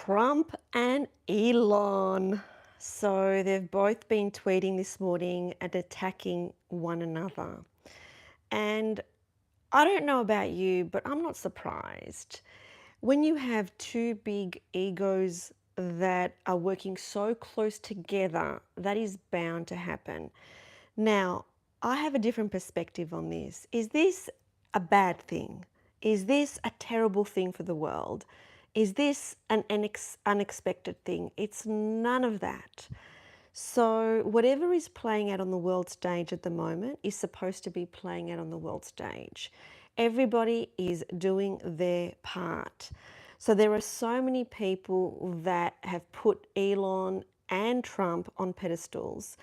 Trump and Elon. So they've both been tweeting this morning and attacking one another. And I don't know about you, but I'm not surprised. When you have two big egos that are working so close together, that is bound to happen. Now, I have a different perspective on this. Is this a bad thing? Is this a terrible thing for the world? Is this an unexpected thing? It's none of that. So, whatever is playing out on the world stage at the moment is supposed to be playing out on the world stage. Everybody is doing their part. So, there are so many people that have put Elon and Trump on pedestals,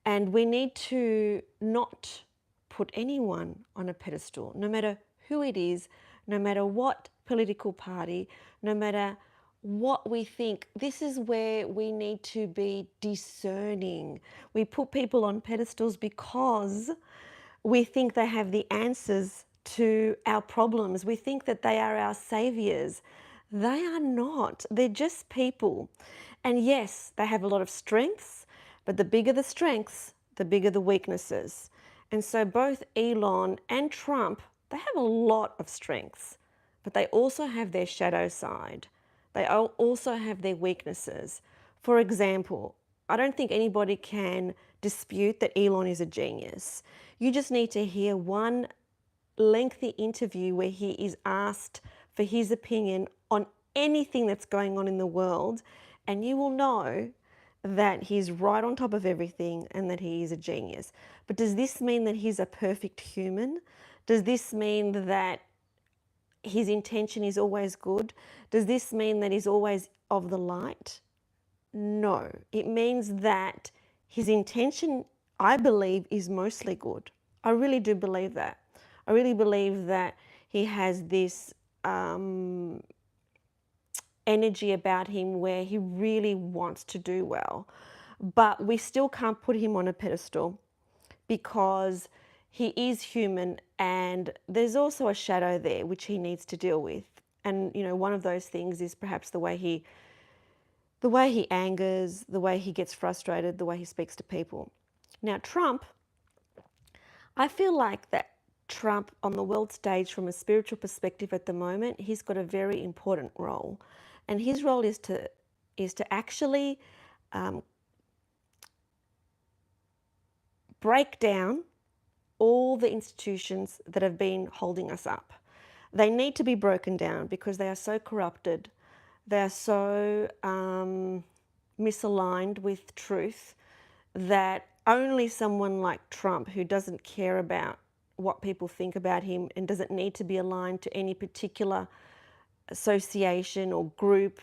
and we need to not put anyone on a pedestal, no matter who it is, no matter what political party, no matter what we think. This is where we need to be discerning. We put people on pedestals because we think they have the answers to our problems. We think that they are our saviors. They are not. They're just people. And yes, they have a lot of strengths, but the bigger the strengths, the bigger the weaknesses. And so both Elon and Trump, they have a lot of strengths, but they also have their shadow side. They also have their weaknesses. For example, I don't think anybody can dispute that Elon is a genius. You just need to hear one lengthy interview where he is asked for his opinion on anything that's going on in the world, and you will know that he's right on top of everything and that he is a genius. But does this mean that he's a perfect human? Does this mean that his intention is always good? Does this mean that he's always of the light? No. It means that his intention, I believe, is mostly good. I really do believe that. I really believe that he has this energy about him where he really wants to do well. But we still can't put him on a pedestal because he is human, and there's also a shadow there which he needs to deal with. And one of those things is perhaps the way he angers, the way he gets frustrated, the way he speaks to people. Now, Trump, I feel like that Trump on the world stage from a spiritual perspective at the moment, he's got a very important role. And his role is to actually break down all the institutions that have been holding us up. They need to be broken down because they are so corrupted. They are so misaligned with truth that only someone like Trump, who doesn't care about what people think about him and doesn't need to be aligned to any particular association or group,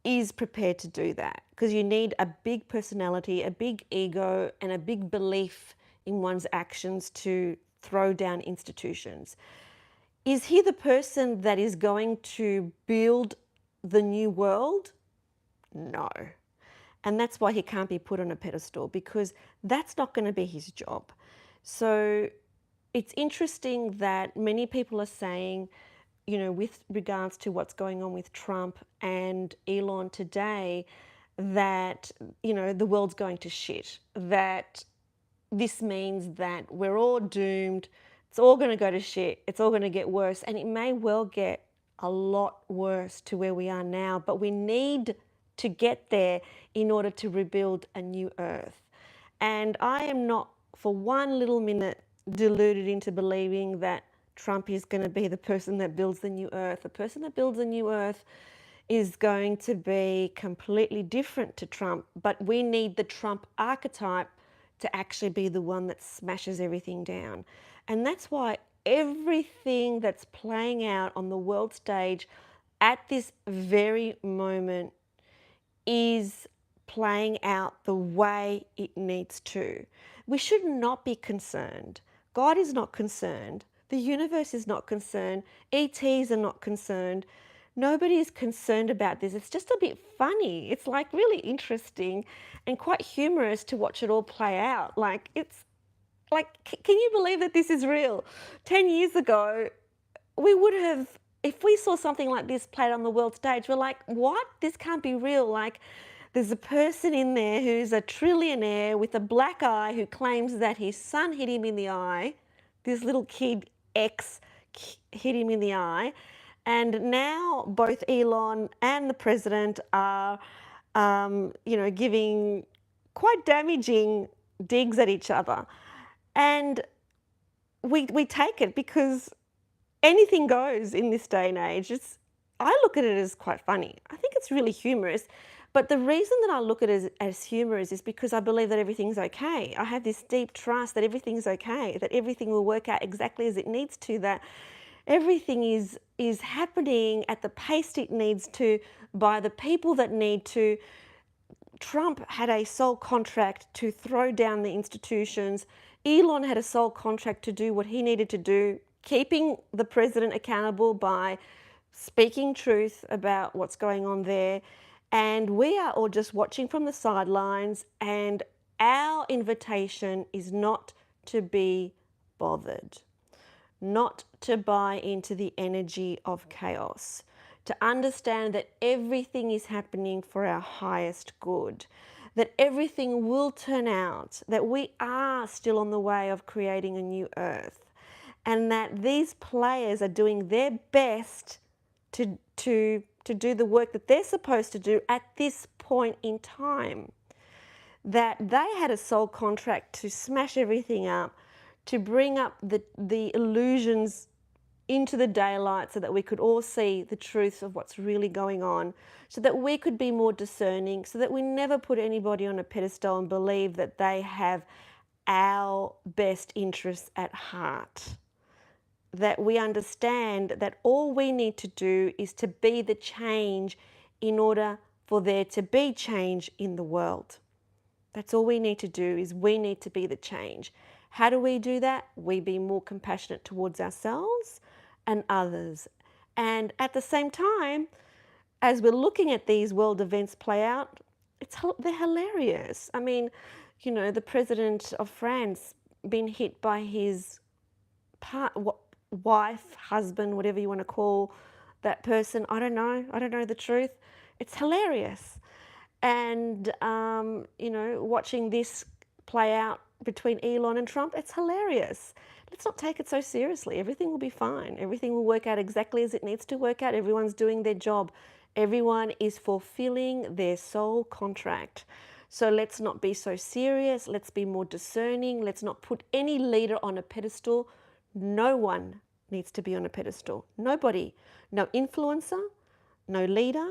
is prepared to do that. Because you need a big personality, a big ego, and a big belief in one's actions to throw down institutions. Is he the person that is going to build the new world? No. And that's why he can't be put on a pedestal, because that's not going to be his job. So it's interesting that many people are saying, with regards to what's going on with Trump and Elon today, that, the world's going to shit, that this means that we're all doomed, it's all going to go to shit, it's all going to get worse, and it may well get a lot worse to where we are now, but we need to get there in order to rebuild a new earth. And I am not for one little minute deluded into believing that Trump is going to be the person that builds the new earth. The person that builds the new earth is going to be completely different to Trump, but we need the Trump archetype to actually be the one that smashes everything down. And that's why everything that's playing out on the world stage at this very moment is playing out the way it needs to. We should not be concerned. God is not concerned. The universe is not concerned. ETs are not concerned. Nobody is concerned about this. It's just a bit funny. It's like really interesting and quite humorous to watch it all play out. It's like, can you believe that this is real? 10 years ago, we would have if we saw something like this played on the world stage, we're like, what? This can't be real. Like, there's a person in there who's a trillionaire with a black eye who claims that his son hit him in the eye. This little kid X hit him in the eye. And now both Elon and the president are, giving quite damaging digs at each other. And we take it because anything goes in this day and age. I look at it as quite funny. I think it's really humorous. But the reason that I look at it as humorous is because I believe that everything's okay. I have this deep trust that everything's okay, that everything will work out exactly as it needs to, that everything is happening at the pace it needs to, by the people that need to. Trump had a sole contract to throw down the institutions. Elon had a sole contract to do what he needed to do, keeping the president accountable by speaking truth about what's going on there. And we are all just watching from the sidelines, and our invitation is not to be bothered, not to buy into the energy of chaos, to understand that everything is happening for our highest good, that everything will turn out, that we are still on the way of creating a new earth, and that these players are doing their best to do the work that they're supposed to do at this point in time. That they had a sole contract to smash everything up, to bring up the illusions into the daylight so that we could all see the truth of what's really going on, so that we could be more discerning, so that we never put anybody on a pedestal and believe that they have our best interests at heart. That we understand that all we need to do is to be the change in order for there to be change in the world. That's all we need to do, is we need to be the change. How do we do that? We be more compassionate towards ourselves and others. And at the same time, as we're looking at these world events play out, they're hilarious. I mean, the president of France being hit by his wife, husband, whatever you want to call that person. I don't know the truth. It's hilarious. And, watching this play out between Elon and Trump, it's hilarious. Let's not take it so seriously. Everything will be fine. Everything will work out exactly as it needs to work out. Everyone's doing their job. Everyone is fulfilling their soul contract. So let's not be so serious. Let's be more discerning. Let's not put any leader on a pedestal. No one needs to be on a pedestal. Nobody. No influencer, no leader,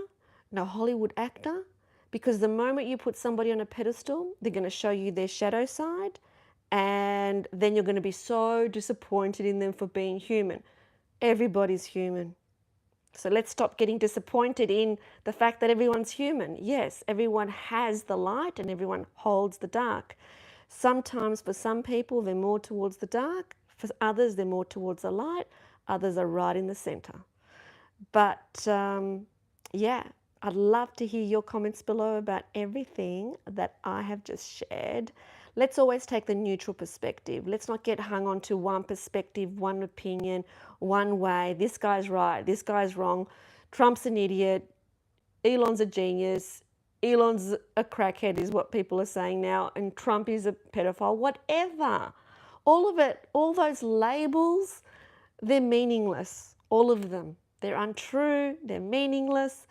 no Hollywood actor. Because the moment you put somebody on a pedestal, they're going to show you their shadow side, and then you're going to be so disappointed in them for being human. Everybody's human. So let's stop getting disappointed in the fact that everyone's human. Yes, everyone has the light and everyone holds the dark. Sometimes for some people, they're more towards the dark. For others, they're more towards the light. Others are right in the center. But I'd love to hear your comments below about everything that I have just shared. Let's always take the neutral perspective. Let's not get hung on to one perspective, one opinion, one way. This guy's right, this guy's wrong. Trump's an idiot. Elon's a genius. Elon's a crackhead is what people are saying now. And Trump is a pedophile. Whatever. All of it, all those labels, they're meaningless. All of them. They're untrue. They're meaningless.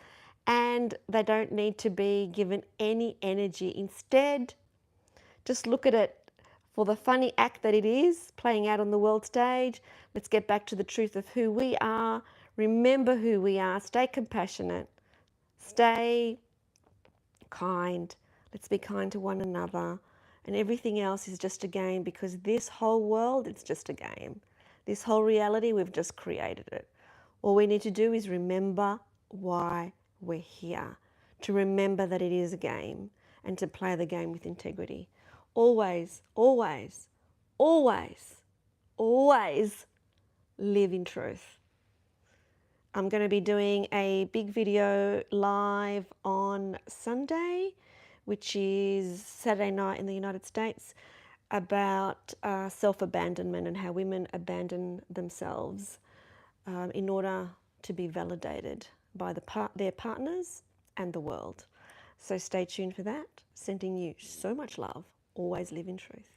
And they don't need to be given any energy. Instead, just look at it for the funny act that it is, playing out on the world stage. Let's get back to the truth of who we are. Remember who we are. Stay compassionate. Stay kind. Let's be kind to one another. And everything else is just a game, because this whole world, it's just a game. This whole reality, we've just created it. All we need to do is remember why we're here, to remember that it is a game, and to play the game with integrity. Always, always, always, always live in truth. I'm going to be doing a big video live on Sunday, which is Saturday night in the United States, about self-abandonment and how women abandon themselves in order to be validated by their partners and the world. So stay tuned for that. Sending you so much love. Always live in truth.